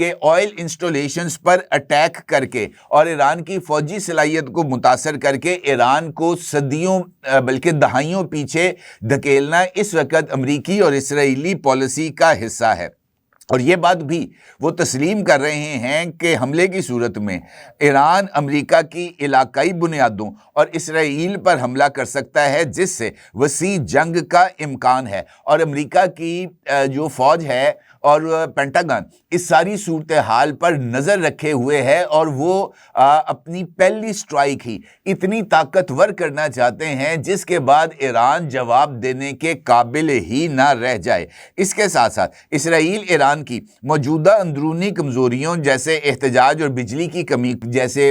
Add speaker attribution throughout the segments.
Speaker 1: کہ oil installations پر attack کر کے اور ایران کی فوجی صلاحیت کو متاثر کر کے ایران کو صدیوں بلکہ دہائیوں پیچھے دھکیلنا اس وقت امریکی اور اسرائیلی پالیسی کا حصہ ہے۔ اور یہ بات بھی وہ تسلیم کر رہے ہیں کہ حملے کی صورت میں ایران امریکہ کی علاقائی بنیادوں اور اسرائیل پر حملہ کر سکتا ہے، جس سے وسیع جنگ کا امکان ہے، اور امریکہ کی جو فوج ہے اور پینٹاگن اس ساری صورتحال پر نظر رکھے ہوئے ہے، اور وہ اپنی پہلی سٹرائک ہی اتنی طاقتور کرنا چاہتے ہیں جس کے بعد ایران جواب دینے کے قابل ہی نہ رہ جائے۔ اس کے ساتھ ساتھ اسرائیل ایران کی موجودہ اندرونی کمزوریوں جیسے احتجاج اور بجلی کی کمی جیسے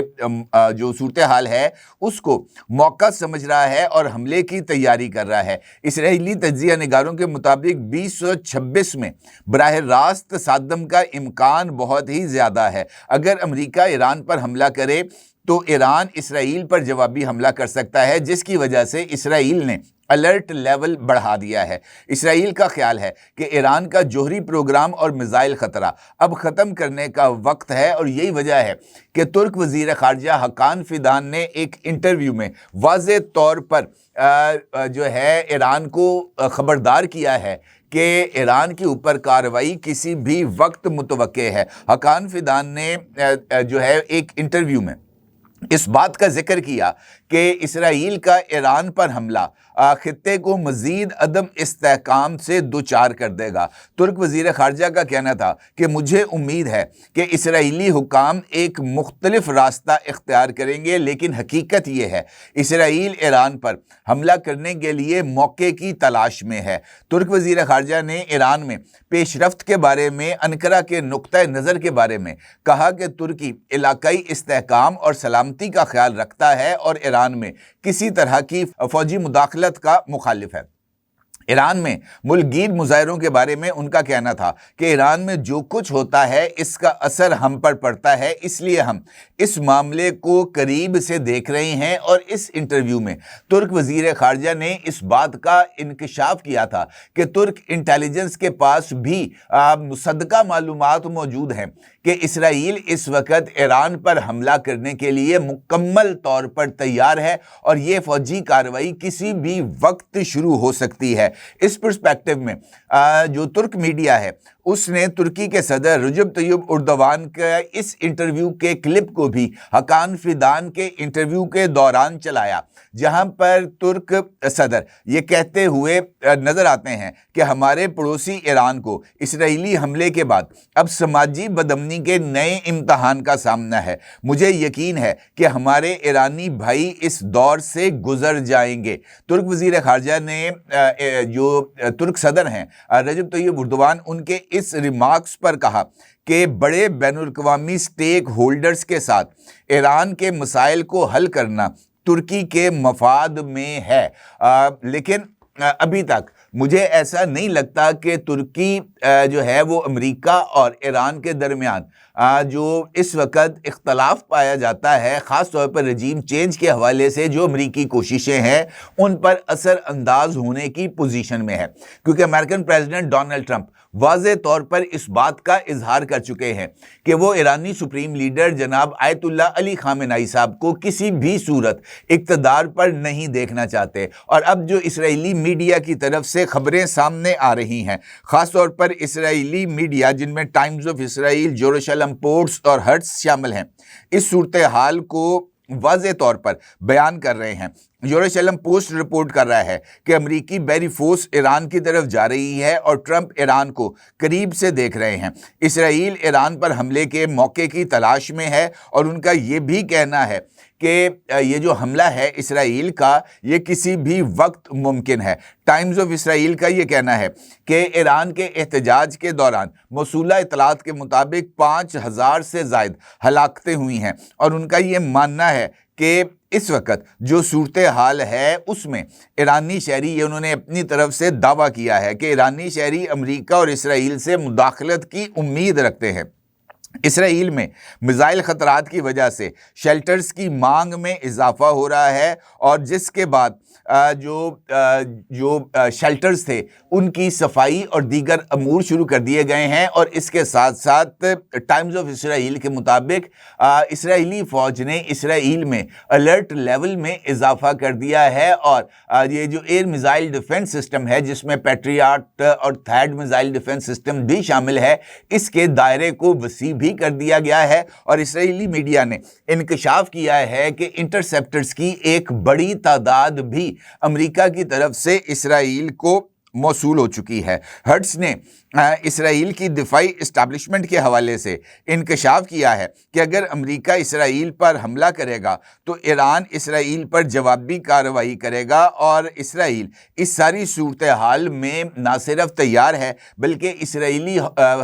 Speaker 1: جو صورتحال ہے اس کو موقع سمجھ رہا ہے اور حملے کی تیاری کر رہا ہے۔ اسرائیلی تجزیہ نگاروں کے مطابق 2026 میں براہ راست تصادم کا امکان بہت ہی زیادہ ہے۔ اگر امریکہ ایران پر حملہ کرے تو ایران اسرائیل پر جوابی حملہ کر سکتا ہے، جس کی وجہ سے اسرائیل نے الرٹ لیول بڑھا دیا ہے۔ اسرائیل کا خیال ہے کہ ایران کا جوہری پروگرام اور میزائل خطرہ اب ختم کرنے کا وقت ہے، اور یہی وجہ ہے کہ ترک وزیر خارجہ حکان فیدان نے ایک انٹرویو میں واضح طور پر جو ہے ایران کو خبردار کیا ہے کہ ایران کے اوپر کارروائی کسی بھی وقت متوقع ہے۔ حکان فیدان نے جو ہے ایک انٹرویو میں اس بات کا ذکر کیا کہ اسرائیل کا ایران پر حملہ خطے کو مزید عدم استحکام سے دوچار کر دے گا۔ ترک وزیر خارجہ کا کہنا تھا کہ مجھے امید ہے کہ اسرائیلی حکام ایک مختلف راستہ اختیار کریں گے، لیکن حقیقت یہ ہے اسرائیل ایران پر حملہ کرنے کے لیے موقع کی تلاش میں ہے۔ ترک وزیر خارجہ نے ایران میں پیش رفت کے بارے میں انقرہ کے نقطہ نظر کے بارے میں کہا کہ ترکی علاقائی استحکام اور سلامتی کا خیال رکھتا ہے اور ایران میں کسی طرح کی فوجی مداخلت کا مخالف ہے۔ ایران میں ملک گیر مظاہروں کے بارے میں ان کا کہنا تھا کہ ایران میں جو کچھ ہوتا ہے اس کا اثر ہم پر پڑتا ہے، اس لیے ہم اس معاملے کو قریب سے دیکھ رہے ہیں۔ اور اس انٹرویو میں ترک وزیر خارجہ نے اس بات کا انکشاف کیا تھا کہ ترک انٹیلیجنس کے پاس بھی مصدقہ معلومات موجود ہیں کہ اسرائیل اس وقت ایران پر حملہ کرنے کے لیے مکمل طور پر تیار ہے، اور یہ فوجی کارروائی کسی بھی وقت شروع ہو سکتی ہے۔ اس پرسپیکٹو میں جو ترک میڈیا ہے اس نے ترکی کے صدر رجب طیب اردوان کے اس انٹرویو کے کلپ کو بھی حکان فیدان کے انٹرویو کے دوران چلایا، جہاں پر ترک صدر یہ کہتے ہوئے نظر آتے ہیں کہ ہمارے پڑوسی ایران کو اسرائیلی حملے کے بعد اب سماجی بدامنی کے نئے امتحان کا سامنا ہے۔ مجھے یقین ہے کہ ہمارے ایرانی بھائی اس دور سے گزر جائیں گے۔ ترک وزیر خارجہ نے جو ترک صدر ہیں رجب طیب اردوان، ان کے اس ریمارکس پر کہا کہ بڑے بین الاقوامی سٹیک ہولڈرز کے ساتھ ایران کے مسائل کو حل کرنا ترکی کے مفاد میں ہے، لیکن ابھی تک مجھے ایسا نہیں لگتا کہ ترکی جو ہے وہ امریکہ اور ایران کے درمیان جو اس وقت اختلاف پایا جاتا ہے، خاص طور پر رجیم چینج کے حوالے سے جو امریکی کوششیں ہیں ان پر اثر انداز ہونے کی پوزیشن میں ہے، کیونکہ امریکن پریزیڈنٹ ڈونلڈ ٹرمپ واضح طور پر اس بات کا اظہار کر چکے ہیں کہ وہ ایرانی سپریم لیڈر جناب آیت اللہ علی خامنئی صاحب کو کسی بھی صورت اقتدار پر نہیں دیکھنا چاہتے۔ اور اب جو اسرائیلی میڈیا کی طرف سے خبریں سامنے آ رہی ہیں، خاص طور پر اسرائیلی میڈیا جن میں ٹائمز آف اسرائیل، جیروشلم پوسٹ اور ہرٹس شامل ہیں، اس صورتحال کو واضح طور پر بیان کر رہے ہیں۔ یروشلم پوسٹ رپورٹ کر رہا ہے کہ امریکی بحری فورس ایران کی طرف جا رہی ہے اور ٹرمپ ایران کو قریب سے دیکھ رہے ہیں۔ اسرائیل ایران پر حملے کے موقع کی تلاش میں ہے، اور ان کا یہ بھی کہنا ہے کہ یہ جو حملہ ہے اسرائیل کا یہ کسی بھی وقت ممکن ہے۔ ٹائمز آف اسرائیل کا یہ کہنا ہے کہ ایران کے احتجاج کے دوران موصولہ اطلاعات کے مطابق 5000 سے زائد ہلاکتیں ہوئی ہیں، اور ان کا یہ ماننا ہے کہ اس وقت جو صورتحال ہے اس میں ایرانی شہری، یہ انہوں نے اپنی طرف سے دعویٰ کیا ہے کہ ایرانی شہری امریکہ اور اسرائیل سے مداخلت کی امید رکھتے ہیں۔ اسرائیل میں میزائل خطرات کی وجہ سے شیلٹرز کی مانگ میں اضافہ ہو رہا ہے، اور جس کے بعد جو شیلٹرز تھے ان کی صفائی اور دیگر امور شروع کر دیے گئے ہیں۔ اور اس کے ساتھ ساتھ ٹائمز آف اسرائیل کے مطابق اسرائیلی فوج نے اسرائیل میں الرٹ لیول میں اضافہ کر دیا ہے، اور یہ جو ایئر میزائل ڈیفنس سسٹم ہے جس میں پیٹریاٹ اور تھیڈ میزائل ڈیفنس سسٹم بھی شامل ہے، اس کے دائرے کو وسیع بھی کر دیا گیا ہے۔ اور اسرائیلی میڈیا نے انکشاف کیا ہے کہ انٹرسیپٹرز کی ایک بڑی تعداد بھی امریکہ کی طرف سے اسرائیل کو موصول ہو چکی ہے۔ ہرٹز نے اسرائیل کی دفاعی اسٹیبلشمنٹ کے حوالے سے انکشاف کیا ہے کہ اگر امریکہ اسرائیل پر حملہ کرے گا تو ایران اسرائیل پر جوابی کارروائی کرے گا، اور اسرائیل اس ساری صورتحال میں نہ صرف تیار ہے بلکہ اسرائیلی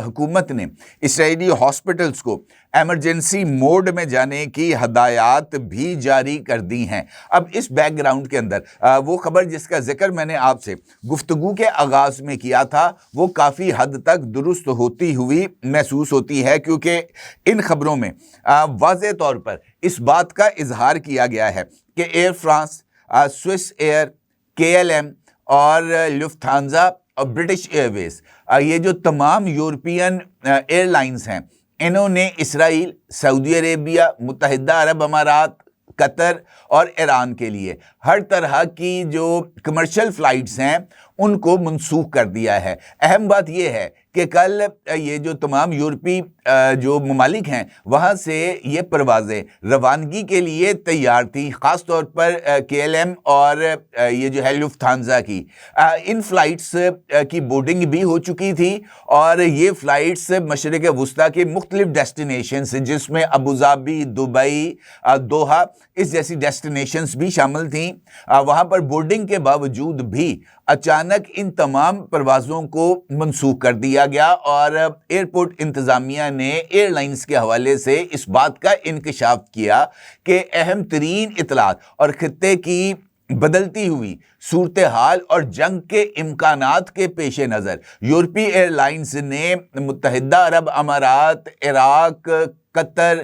Speaker 1: حکومت نے اسرائیلی ہاسپٹلز کو ایمرجنسی موڈ میں جانے کی ہدایات بھی جاری کر دی ہیں۔ اب اس بیک گراؤنڈ کے اندر وہ خبر جس کا ذکر میں نے آپ سے گفتگو کے آغاز میں کیا تھا وہ کافی حد تک درست ہوتی ہوئی محسوس ہوتی ہے، کیونکہ ان خبروں میں واضح طور پر اس بات کا اظہار کیا گیا ہے کہ Air France, Swiss Air, KLM اور لفٹھانزا اور برٹش ایئر ویز، یہ جو تمام یورپین ایئر لائنز ہیں، انہوں نے اسرائیل، سعودی عربیہ، متحدہ عرب امارات، قطر اور ایران کے لیے ہر طرح کی جو کمرشل فلائٹس ہیں ان کو منسوخ کر دیا ہے۔ اہم بات یہ ہے کہ کل یہ جو تمام یورپی جو ممالک ہیں وہاں سے یہ پروازیں روانگی کے لیے تیار تھیں، خاص طور پر KLM اور یہ جو ہے لفٹھانزا کی ان فلائٹس کی بورڈنگ بھی ہو چکی تھی، اور یہ فلائٹس مشرق وسطیٰ کے مختلف ڈیسٹینیشنز جس میں ابوظہبی، دبئی، دوحہ اس جیسی ڈیسٹینیشنز بھی شامل تھیں، وہاں پر بورڈنگ کے باوجود بھی اچانک ان تمام پروازوں کو منسوخ کر دیا گیا، اور ایئرپورٹ انتظامیہ نے ایئر لائنز کے حوالے سے اس بات کا انکشاف کیا کہ اہم ترین اطلاعات اور خطے کی بدلتی ہوئی صورتحال اور جنگ کے امکانات کے پیش نظر یورپی ایئر لائنز نے متحدہ عرب امارات، عراق، قطر،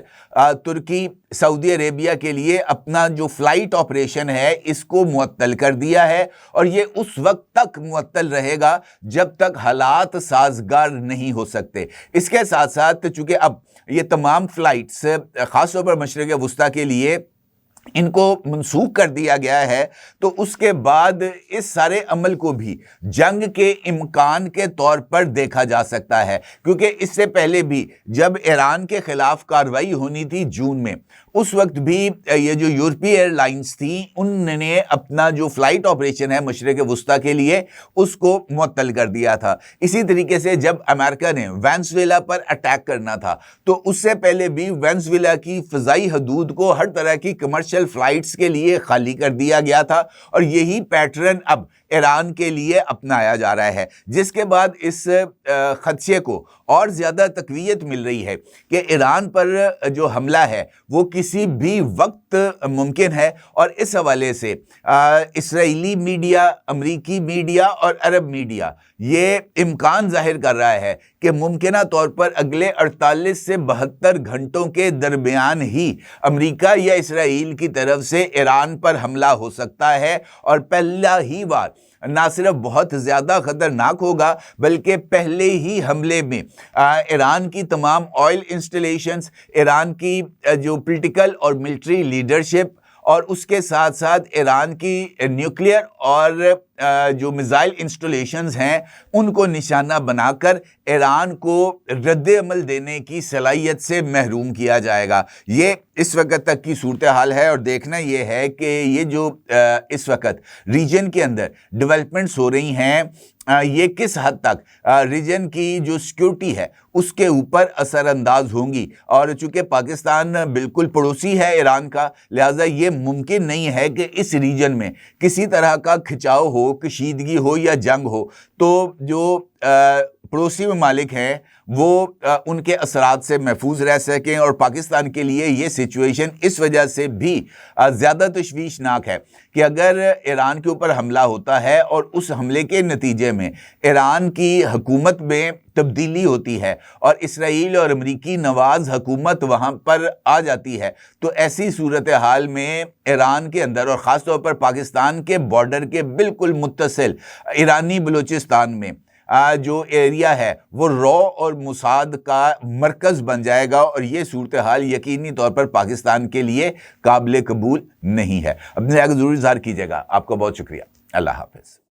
Speaker 1: ترکی، سعودی عربیہ کے لیے اپنا جو فلائٹ آپریشن ہے اس کو معطل کر دیا ہے، اور یہ اس وقت تک معطل رہے گا جب تک حالات سازگار نہیں ہو سکتے۔ اس کے ساتھ ساتھ چونکہ اب یہ تمام فلائٹس خاص طور پر مشرق وسطیٰ کے لیے ان کو منسوخ کر دیا گیا ہے، تو اس کے بعد اس سارے عمل کو بھی جنگ کے امکان کے طور پر دیکھا جا سکتا ہے، کیونکہ اس سے پہلے بھی جب ایران کے خلاف کارروائی ہونی تھی جون میں، اس وقت بھی یہ جو یورپی ایئر لائنز تھیں انہوں نے اپنا جو فلائٹ آپریشن ہے مشرق وسطیٰ کے لیے اس کو معطل کر دیا تھا۔ اسی طریقے سے جب امریکہ نے وینزویلا پر اٹیک کرنا تھا تو اس سے پہلے بھی وینزویلا کی فضائی حدود کو ہر طرح کی کمرشل فلائٹس کے لیے خالی کر دیا گیا تھا، اور یہی پیٹرن اب ایران کے لیے اپنایا جا رہا ہے، جس کے بعد اس خدشے کو اور زیادہ تقویت مل رہی ہے کہ ایران پر جو حملہ ہے وہ کسی بھی وقت ممکن ہے، اور اس حوالے سے اسرائیلی میڈیا، امریکی میڈیا اور عرب میڈیا یہ امکان ظاہر کر رہا ہے کہ ممکنہ طور پر اگلے 48 سے 72 گھنٹوں کے درمیان ہی امریکہ یا اسرائیل کی طرف سے ایران پر حملہ ہو سکتا ہے، اور پہلا ہی بار نہ صرف بہت زیادہ خطرناک ہوگا بلکہ پہلے ہی حملے میں ایران کی تمام آئل انسٹالیشنز، ایران کی جو پولیٹیکل اور ملٹری لیڈرشپ، اور اس کے ساتھ ساتھ ایران کی نیوکلیئر اور جو میزائل انسٹالیشنز ہیں ان کو نشانہ بنا کر ایران کو رد عمل دینے کی صلاحیت سے محروم کیا جائے گا۔ یہ اس وقت تک کی صورتحال ہے، اور دیکھنا یہ ہے کہ یہ جو اس وقت ریجن کے اندر ڈیولپمنٹس ہو رہی ہیں یہ کس حد تک ریجن کی جو سیکیورٹی ہے اس کے اوپر اثر انداز ہوں گی، اور چونکہ پاکستان بالکل پڑوسی ہے ایران کا، لہٰذا یہ ممکن نہیں ہے کہ اس ریجن میں کسی طرح کا کھچاؤ ہو، کشیدگی ہو یا جنگ ہو، تو جو پڑوسی ممالک ہیں وہ ان کے اثرات سے محفوظ رہ سکیں، اور پاکستان کے لیے یہ سچویشن اس وجہ سے بھی زیادہ تشویشناک ہے کہ اگر ایران کے اوپر حملہ ہوتا ہے اور اس حملے کے نتیجے میں ایران کی حکومت میں تبدیلی ہوتی ہے اور اسرائیل اور امریکی نواز حکومت وہاں پر آ جاتی ہے، تو ایسی صورتحال میں ایران کے اندر اور خاص طور پر پاکستان کے بارڈر کے بالکل متصل ایرانی بلوچستان میں جو ایریا ہے وہ رو اور موساد کا مرکز بن جائے گا، اور یہ صورتحال یقینی طور پر پاکستان کے لیے قابل قبول نہیں ہے۔ اپنے رائے کو ضرور اظہار کیجیے گا۔ آپ کا بہت شکریہ۔ اللہ حافظ۔